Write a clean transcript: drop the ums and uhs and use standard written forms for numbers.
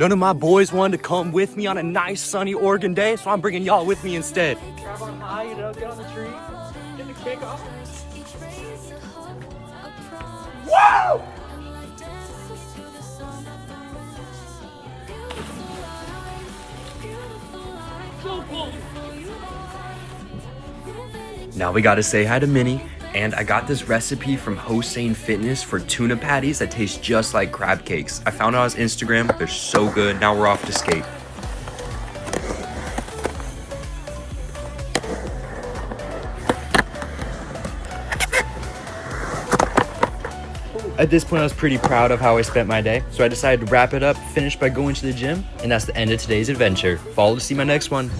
None of my boys wanted to come with me on a nice sunny Oregon day, so I'm bringing y'all with me instead. Grab on high, get on the tree, get the kick off. Whoa! So cool. Now we gotta say hi to Minnie, and I got this recipe from Hossein Fitness for tuna patties that taste just like crab cakes. I found it on his Instagram, they're so good. Now we're off to skate. At this point, I was pretty proud of how I spent my day, so I decided to wrap it up, finish by going to the gym, and that's the end of today's adventure. Follow to see my next one.